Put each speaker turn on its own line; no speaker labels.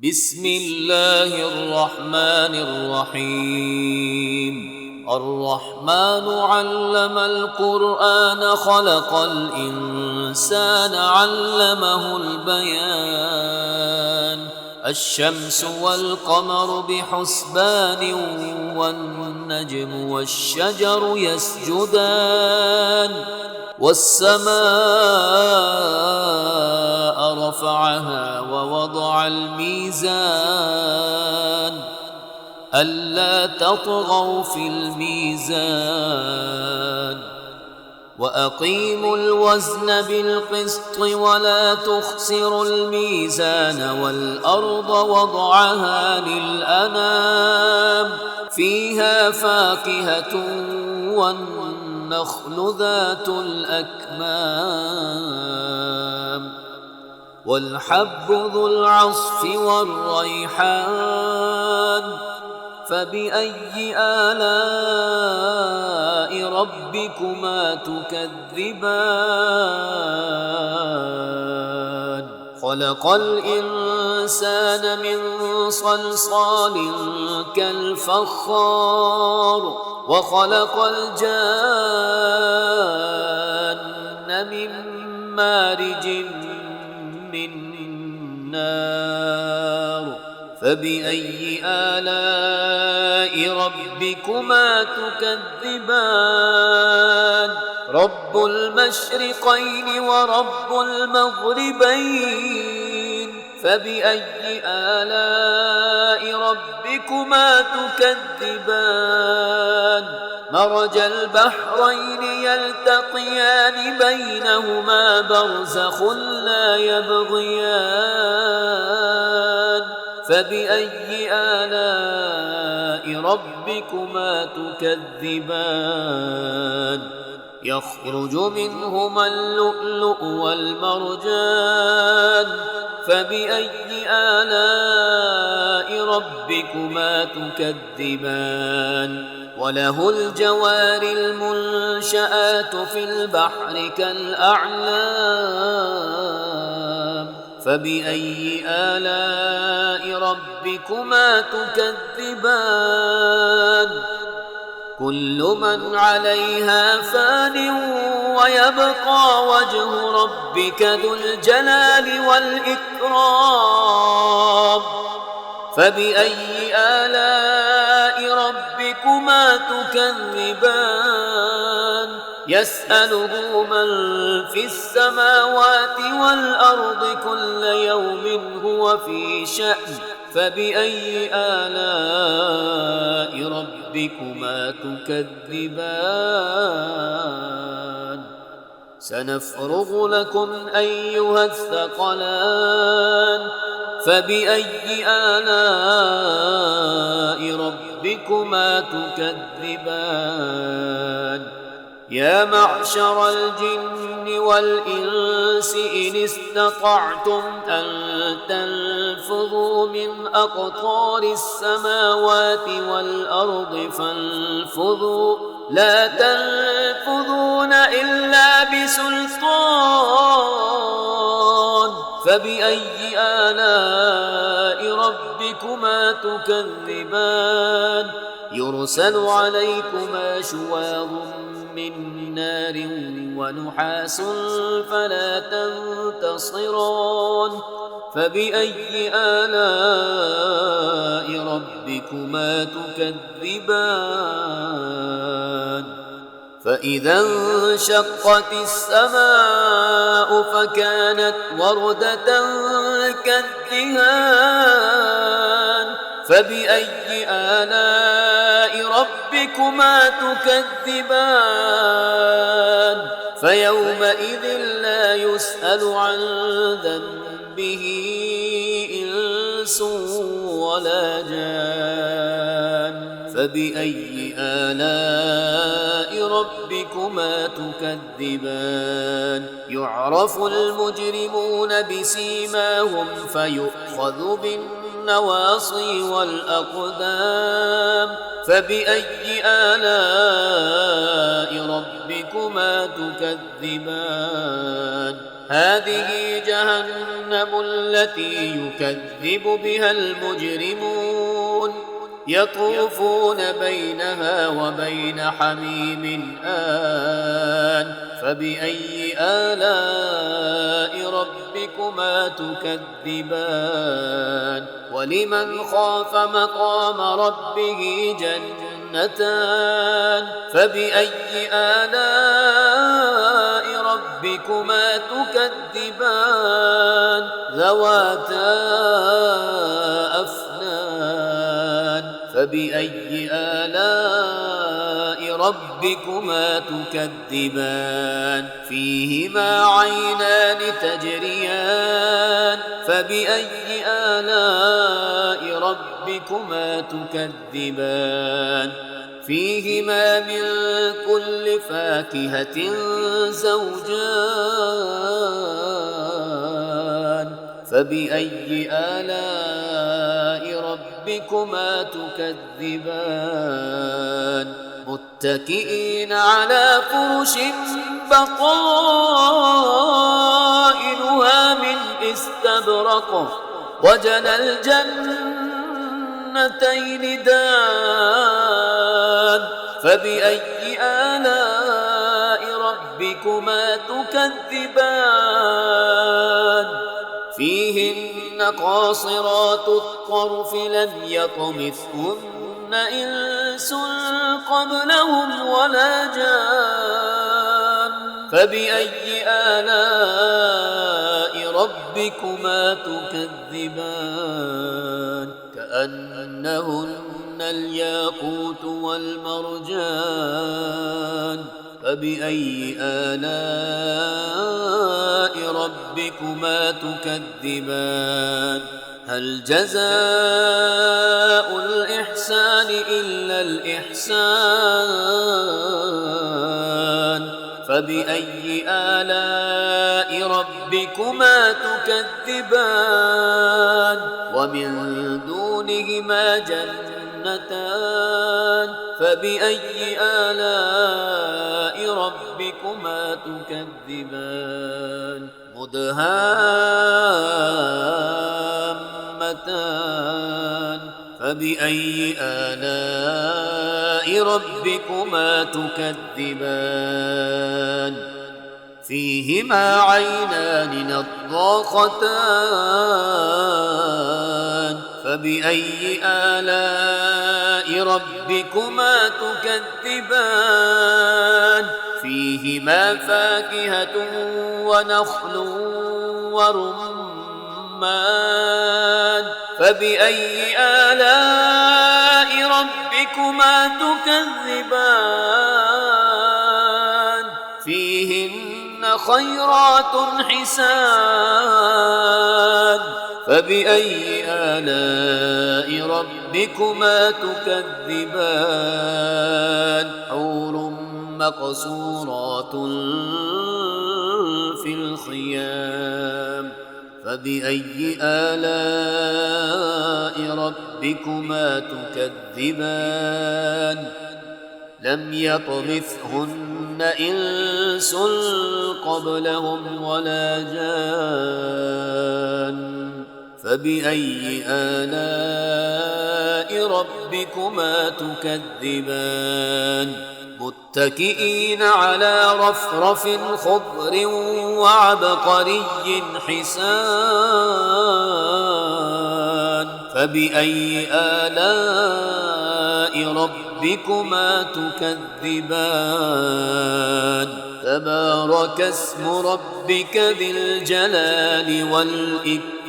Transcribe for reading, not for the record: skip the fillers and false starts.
بسم الله الرحمن الرحيم. الرحمن علم القرآن خلق الإنسان علمه البيان. الشمس والقمر بحسبان والنجم والشجر يسجدان والسماء رفعها ووضع الميزان ألا تطغوا في الميزان وأقيموا الوزن بالقسط ولا تخسروا الميزان والأرض وضعها للأنام فيها فاكهة والنخل ذات الأكمام والحب ذو العصف والريحان فبأي آلاء ربكما تكذبان خلق الإنسان من صلصال كالفخار وخلق الجان من مارج من نار فبأي آلاء ربكما تكذبان رب المشرقين ورب المغربين فبأي آلاء ربكما تكذبان مرج البحرين يلتقيان بينهما برزخ لا يبغيان فبأي آلاء ربكما تكذبان يخرج منهما اللؤلؤ والمرجان فبأي آلاء ربكما تكذبان وله الجوار المنشآت في البحر كالأعلام فبأي آلاء ربكما تكذبان كل من عليها فان ويبقى وجه ربك ذو الجلال والإكرام فبأي آلاء ربكما تكذبان يسأله من في السماوات والأرض كل يوم هو في شأن فبأي آلاء ربكما تكذبان سنفرغ لكم أيها الثقلان فبأي آلاء ربكما تكذبان يا معشر الجن والإنس إن استطعتم أن تنفذوا من أقطار السماوات والأرض فانفذوا لا تنفذون إلا بسلطان فبأي آلاء ربكما تكذبان يرسل عليكما شواظ من نار ونحاس فلا تنتصران فبأي آلاء ربكما تكذبان فإذا انشقت السماء فكانت وردة كالدهان فبأي آلاء ربكما تكذبان فيومئذ لا يسأل عن ذنبه إنس ولا جان فبأي آلاء ربكما تكذبان يعرف المجرمون بسيماهم فيؤخذ بالنواصي والأقدام فبأي آلاء ربكما تكذبان هذه جهنم التي يكذب بها المجرمون يطوفون بينها وبين حميم آن فبأي آلاء ربكما تكذبان ولمن خاف مقام ربه جنتان فبأي آلاء ربكما تكذبان ذواتا أفنان فبأي آلاء ربكما تكذبان فيهما عينان تجريان فبأي آلاء ربكما تكذبان فيهما من كل فاكهة زوجان فبأي آلاء ربكما تكذبان متكئين على فرش بطائنها من استبرق وجنى الجنتين دان فبأي آلاء ربكما تكذبان فيهن قاصرات الطرف لم يطمثهن إنس قبلهم ولا جان فبأي آلاء ربكما تكذبان كأنهن الياقوت والمرجان فبأي آلاء ربكما تكذبان هل جزاء الإحسان إلا الإحسان فبأي آلاء ربكما تكذبان ومن دونهما جنتان فبأي آلاء ربكما تكذبان مدهامتان فبأي آلاء ربكما تكذبان فيهما عينان نضاختان فبأي آلاء ربكما تكذبان فيهما فاكهة ونخل ورمان فبأي آلاء ربكما تكذبان فيهن خيرات حسان فبأي آلاء ربكما تكذبان حور مقصورات في الخيام فبأي آلاء ربكما تكذبان لم يطمثهن إنس قبلهم ولا جان فبأي آلاء ربكما تكذبان متكئين على رفرف خضر وعبقري حسان فبأي آلاء ربكما تكذبان تبارك اسم ربك ذي الجلال والإكرام